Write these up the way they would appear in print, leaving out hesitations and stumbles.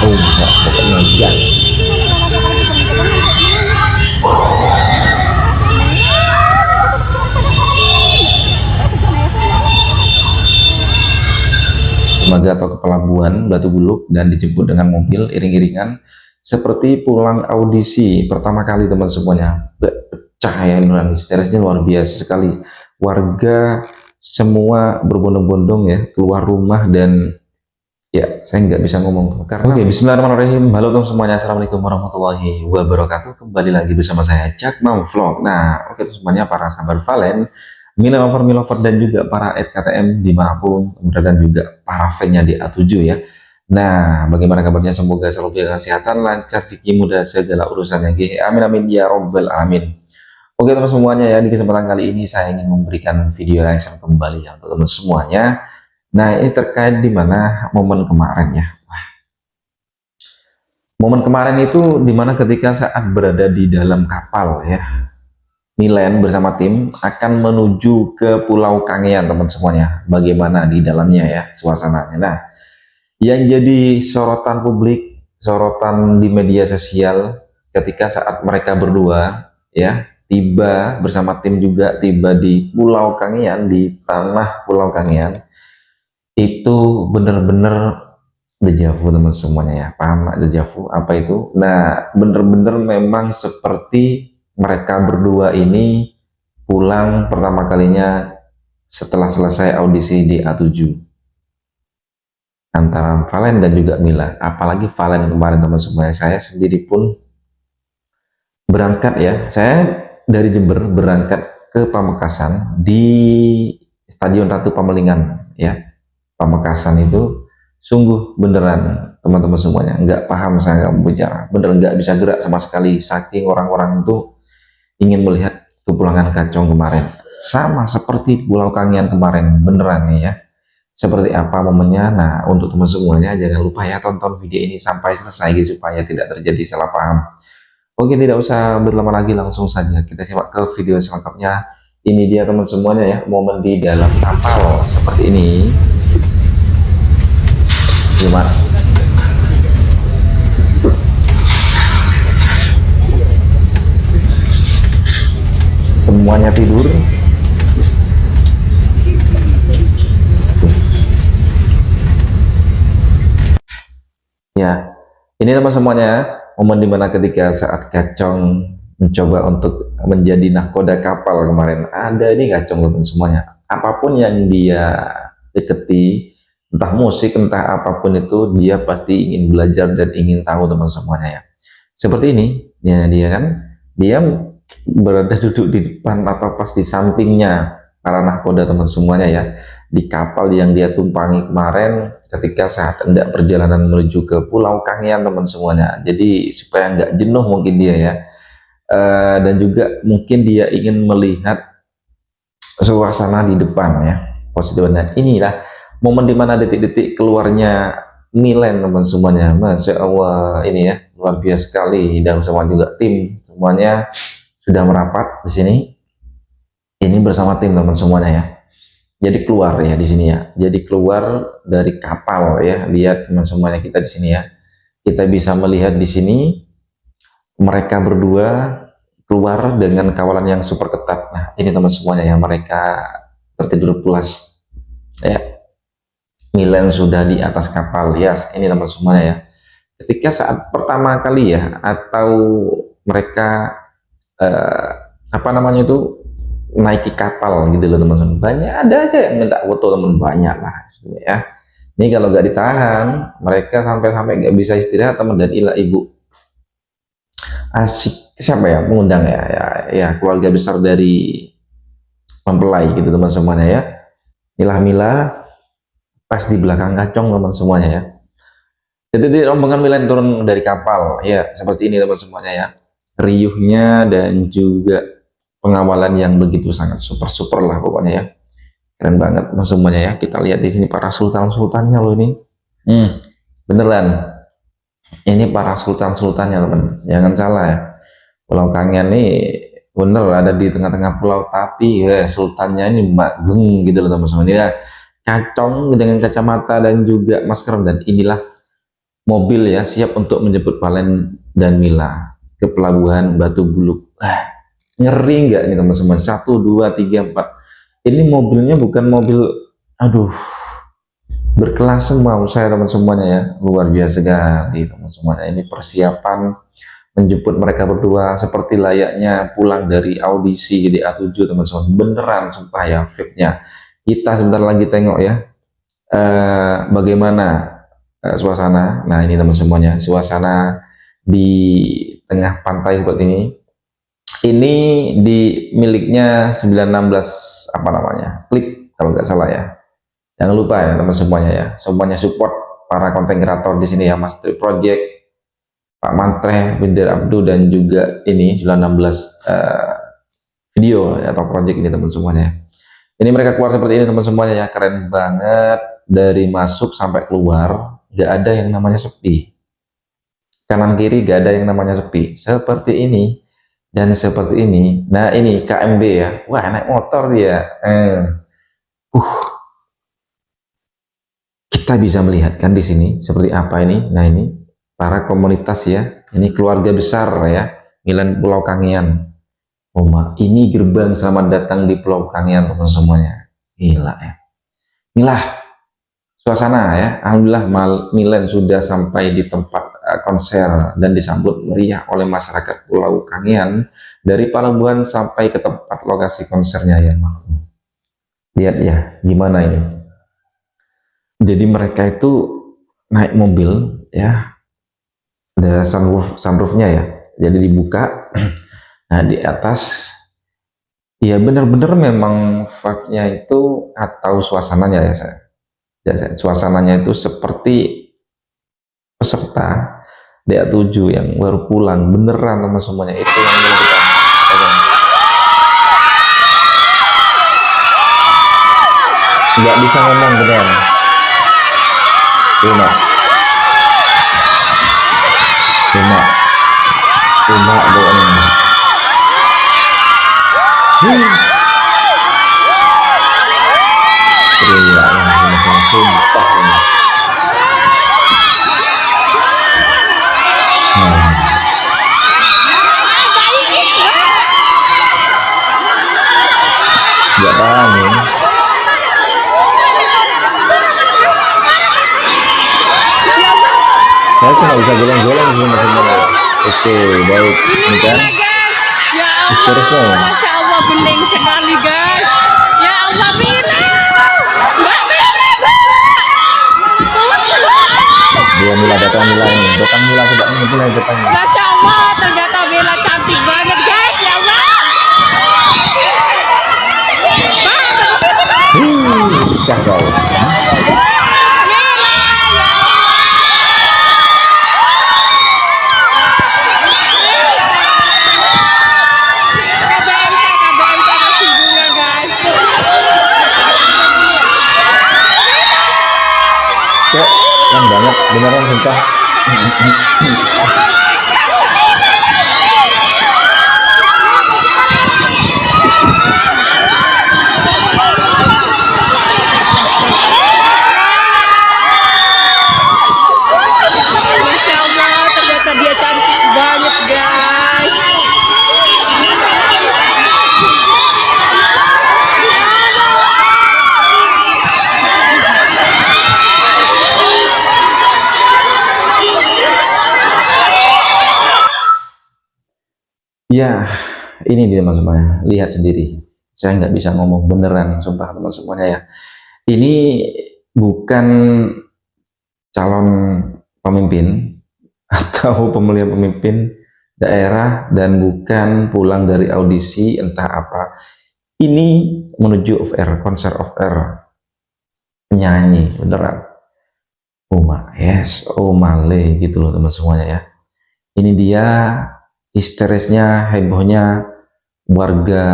boom ya, pokoknya gas. Dermaga atau ke pelabuhan Batu Buluk dan dijemput dengan mobil iring-iringan seperti pulang audisi pertama kali teman semuanya. Pecah ya, histerisnya luar biasa sekali. Warga semua berbondong-bondong ya keluar rumah dan ya saya nggak bisa ngomong karena Bismillahirrahmanirrahim. Halo teman semuanya, assalamualaikum warahmatullahi wabarakatuh. Kembali lagi bersama saya Cak Mau Vlog. Nah oke semuanya, para sahabat Valen, Milover dan juga para RKTM dimanapun berada, dan juga para fan-nya di A7 ya. Nah bagaimana kabarnya, semoga selalu dalam kesehatan, lancar, rezeki, mudah segala urusannya. Amin amin ya robbal alamin. Oke teman semuanya ya, di kesempatan kali ini saya ingin memberikan video langsung kembali ya untuk teman semuanya. Nah ini terkait dimana momen kemarin ya. Momen kemarin itu dimana ketika saat berada di dalam kapal ya, Milen bersama tim akan menuju ke Pulau Kangean teman semuanya. Bagaimana di dalamnya ya suasananya. Nah yang jadi sorotan publik, sorotan di media sosial ketika saat mereka berdua ya tiba bersama tim juga tiba di Pulau Kangean, di tanah Pulau Kangean, itu bener-bener dejavu teman semuanya ya. Paham nggak dejavu apa itu? Nah bener-bener memang seperti mereka berdua ini pulang pertama kalinya setelah selesai audisi di A7 antara Valen dan juga Mila. Apalagi Valen kemarin teman semuanya, saya sendiri pun berangkat ya, saya dari Jember berangkat ke Pamekasan di Stadion Ratu Pamelingan ya. Pamekasan itu sungguh beneran teman-teman semuanya nggak paham, saya nggak bicara, bener nggak bisa gerak sama sekali saking orang-orang itu ingin melihat kepulangan Kacong kemarin. Sama seperti Pulau Kangean kemarin, beneran ya. Seperti apa momennya? Nah untuk teman semuanya jangan lupa ya tonton video ini sampai selesai supaya tidak terjadi salah paham. Oke, tidak usah berlama lagi, langsung saja kita simak ke video selengkapnya. Ini dia teman semuanya ya, momen di dalam kapal seperti ini. Gimana? Semuanya tidur. Ya, ini teman semuanya momen dimana ketika saat Kacong mencoba untuk menjadi nahkoda kapal kemarin. Ada ini Kacong teman semuanya. Apapun yang dia deketi, entah musik, entah apapun itu, dia pasti ingin belajar dan ingin tahu teman semuanya ya. Seperti ini, ya dia kan, dia berada duduk di depan atau pas di sampingnya para nahkoda teman semuanya ya, di kapal yang dia tumpangi kemarin ketika saat hendak perjalanan menuju ke Pulau Kangean teman semuanya. Jadi supaya nggak jenuh mungkin dia ya, dan juga mungkin dia ingin melihat suasana di depan ya, positifnya. Inilah momen dimana detik-detik keluarnya Milen teman semuanya. Masya Allah, ini ya luar biasa sekali, dan semua juga tim semuanya sudah merapat di sini. Ini bersama tim teman semuanya ya. Jadi keluar ya di sini ya. Jadi keluar dari kapal ya. Lihat teman semuanya kita di sini ya. Kita bisa melihat di sini mereka berdua keluar dengan kawalan yang super ketat. Nah ini teman semuanya ya, mereka tertidur pulas ya. Milen sudah di atas kapal ya. Yes, ini teman semuanya ya. Ketika saat pertama kali ya, atau mereka apa namanya itu, naiki kapal gitu loh teman-teman, banyak ada aja yang minta foto teman, banyak lah ya. Ini kalau nggak ditahan mereka sampai nggak bisa istirahat teman, dan ilah ibu asik siapa ya mengundang ya keluarga besar dari mempelai gitu teman semuanya ya. Ilah Mila pas di belakang Kacong teman semuanya ya. Jadi di rombongan Milen turun dari kapal ya, seperti ini teman semuanya ya. Riuhnya dan juga pengawalan yang begitu sangat super lah pokoknya ya, keren banget semuanya ya. Kita lihat di sini para sultannya loh ini, beneran ini para sultannya teman, jangan salah ya. Pulau Kangean nih bener ada di tengah-tengah pulau, tapi ya sultannya ini Mbak Geng gitu loh teman-teman ya. Kacong dengan kacamata dan juga masker, dan inilah mobil ya siap untuk menjemput Valen dan Mila ke pelabuhan Batu Buluk. Ngeri nggak nih teman-teman? 1, 2, 3, 4. Ini mobilnya bukan mobil, aduh, berkelas semua saya teman semuanya ya, luar biasa sekali teman semuanya. Ini persiapan menjemput mereka berdua seperti layaknya pulang dari audisi GDA 7 teman-teman. Beneran sumpah ya, VIP-nya. Kita sebentar lagi tengok ya bagaimana suasana. Nah ini teman semuanya, suasana di tengah pantai seperti ini. Ini di miliknya 916 apa namanya, Klip kalau nggak salah ya. Jangan lupa ya teman semuanya ya, semuanya support para konten kreator di sini ya, Mas Tri Project, Pak Mantreh, Binder Abdu, dan juga ini 916 video atau project ini teman semuanya. Ini mereka keluar seperti ini teman semuanya ya, keren banget. Dari masuk sampai keluar nggak ada yang namanya sepi, kanan kiri nggak ada yang namanya sepi, seperti ini dan seperti ini. Nah ini KMB ya, wah naik motor dia. Kita bisa melihat kan di sini seperti apa ini. Nah ini para komunitas ya, ini keluarga besar ya, Milan Pulau Kangean. Ini gerbang selamat datang di Pulau Kangean teman semuanya. Gila ya, inilah suasana ya. Alhamdulillah Milan sudah sampai di tempat konser dan disambut meriah oleh masyarakat Pulau Kangean dari pelabuhan sampai ke tempat lokasi konsernya ya. Lihat ya gimana ini. Jadi mereka itu naik mobil ya, ada sunroofnya ya, jadi dibuka. Nah di atas ya bener-bener memang vibe-nya itu atau suasananya ya saya. Suasananya itu seperti peserta DA7 yang baru pulang beneran sama semuanya. Itu yang kita nggak bisa ngomong beneran. Cuma doang. Gila yang sumpah ini. Nggak paham ya. Saya cuma bisa golong-golong sih sebenarnya. Oke, baik. Ini kan ya Allah, Masya Allah, bening sekali guys. Ya Allah, Mila Mbak Mila. Mila datang Mila ini. Datang Mila sudah mulai datang. Masya Allah, ternyata Mila cantik banget guys. Ya Allah. Pecah kau. Yang banget beneran sumpah. Masya Allah, ternyata dia cantik banget guys. Ya, ini dia teman-teman, lihat sendiri. Saya nggak bisa ngomong beneran, sumpah teman semuanya ya. Ini bukan calon pemimpin atau pemilihan pemimpin daerah dan bukan pulang dari audisi entah apa. Ini menuju off air, konser off air, penyanyi beneran. Yes, Male gitu loh teman semuanya ya. Ini dia histerisnya, hebohnya warga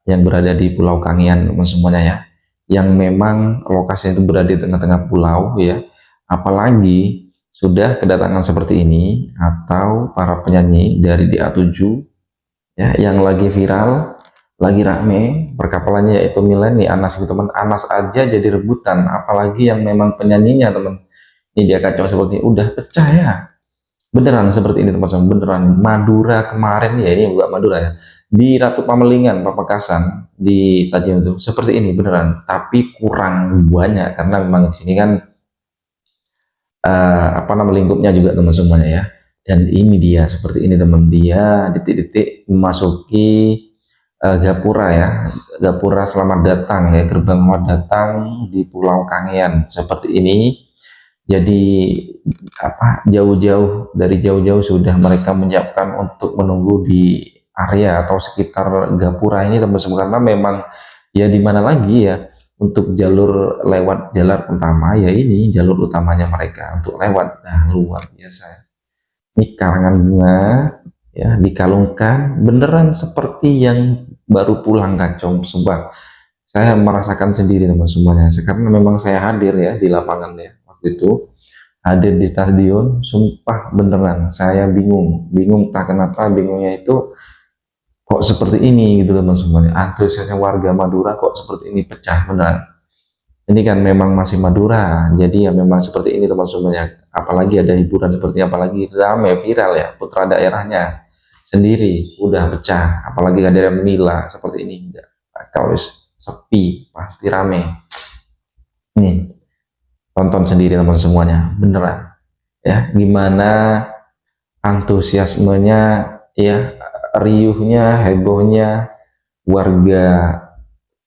yang berada di Pulau Kangean teman semuanya ya, yang memang lokasinya itu berada di tengah-tengah pulau ya. Apalagi sudah kedatangan seperti ini atau para penyanyi dari DA7 ya, yang lagi viral, lagi rame perkapalannya yaitu Milen nih, Anas teman. Anas aja jadi rebutan, apalagi yang memang penyanyinya teman. Ini dia kacau seperti ini, udah pecah ya. Beneran seperti ini teman-teman, beneran. Madura kemarin ya, ini bukan Madura ya, di Ratu Pamelingan Pamekasan di stadion itu seperti ini beneran, tapi kurang banyak karena memang di sini kan apa nama lingkupnya juga teman semuanya ya. Dan ini dia seperti ini teman, dia detik-detik memasuki Gapura ya, Gapura selamat datang ya, gerbang selamat datang di Pulau Kangean seperti ini. Jadi apa, jauh-jauh dari jauh-jauh sudah mereka menyiapkan untuk menunggu di area atau sekitar Gapura ini teman-teman, karena memang ya di mana lagi ya untuk jalur lewat jalan utama ya, ini jalur utamanya mereka untuk lewat. Nah, luar biasa. Ini karangan bunga ya, dikalungkan beneran seperti yang baru pulang kacau. Sumpah saya merasakan sendiri teman semuanya, karena memang saya hadir ya di lapangan ya waktu itu, hadir di stadion. Sumpah beneran saya bingung tak kenapa bingungnya itu kok seperti ini gitu teman semuanya. Antusiasnya warga Madura kok seperti ini, pecah beneran. Ini kan memang masih Madura, jadi ya memang seperti ini teman semuanya. Apalagi ada hiburan seperti, apalagi rame viral ya, putra daerahnya sendiri udah pecah, apalagi ada Mila seperti ini, enggak bakal sepi, pasti rame. Nih, tonton sendiri teman semuanya, beneran ya, gimana antusiasmenya ya, riuhnya, hebohnya warga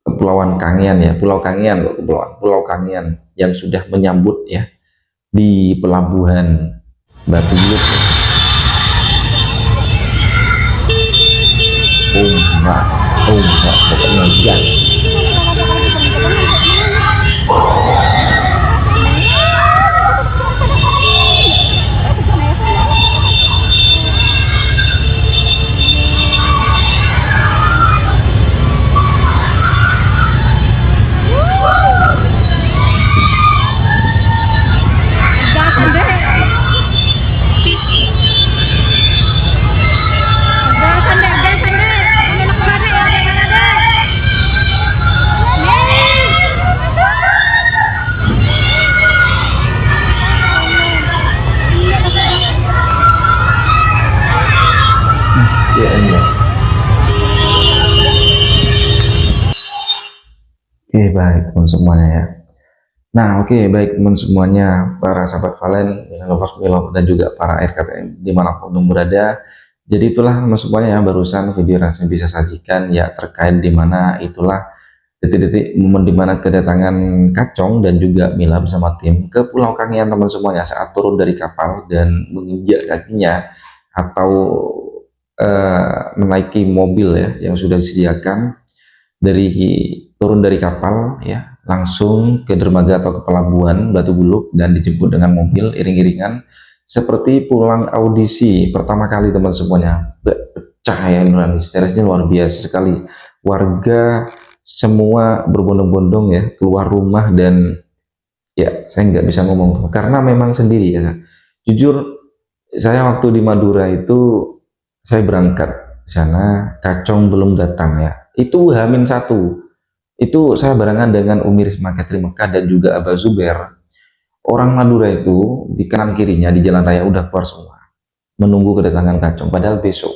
Kepulauan Kangean ya, Pulau Kangean kok, Pulau Kangean yang sudah menyambut ya di pelabuhan Batu Buluk. Ombak pokoknya gas. Oke, baik teman semuanya ya. Nah, oke, baik teman semuanya, para sahabat Valen, lovers film, dan juga para RKTM dimanapun berada. Jadi itulah teman semuanya ya, barusan video yang saya bisa sajikan ya, terkait dimana itulah detik-detik momen dimana kedatangan Kacong dan juga Mila bersama tim ke Pulau Kangean teman semuanya, saat turun dari kapal dan menginjak kakinya atau menaiki mobil ya yang sudah disediakan, dari turun dari kapal ya langsung ke dermaga atau ke pelabuhan Batu Buluk dan dijemput dengan mobil iring-iringan seperti pulang audisi pertama kali teman semuanya. Pecah ya, histerisnya luar biasa sekali, warga semua berbondong-bondong ya keluar rumah. Dan ya saya nggak bisa ngomong karena memang sendiri ya, jujur saya waktu di Madura itu saya berangkat di sana, Kacong belum datang ya, itu H-1 itu saya barengan dengan Umi Risma Katri Mekah dan juga Abah Zuber. Orang Madura itu di kanan kirinya di jalan raya udah keluar semua menunggu kedatangan Kacong, padahal besok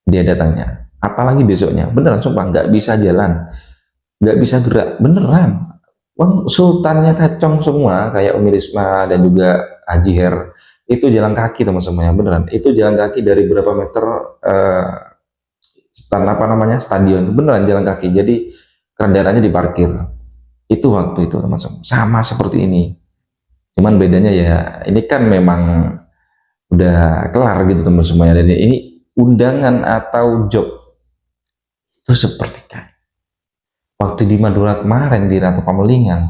dia datangnya, apalagi besoknya. Beneran sumpah nggak bisa jalan, nggak bisa gerak beneran. Wong sultannya Kacong semua kayak Umi Risma dan juga Haji Her itu jalan kaki teman semuanya, beneran itu jalan kaki dari berapa meter stadion, beneran jalan kaki. Jadi kendaraannya diparkir itu waktu itu teman-teman, sama seperti ini, cuman bedanya ya ini kan memang udah kelar gitu teman semuanya. Dan ini undangan atau job itu seperti kan waktu di Madura kemarin di Ratu Pamelingan,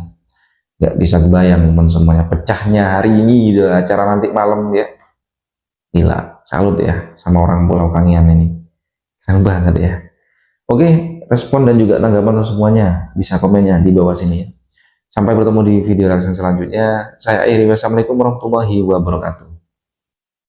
nggak bisa kebayang teman semuanya pecahnya hari ini gitu, acara nanti malam ya. Gila, salut ya sama orang Pulau Kangean ini, keren banget ya. Oke, respon dan juga tanggapan semuanya bisa komennya di bawah sini ya. Sampai bertemu di video reaction selanjutnya. Saya akhiri, wassalamualaikum warahmatullahi wabarakatuh.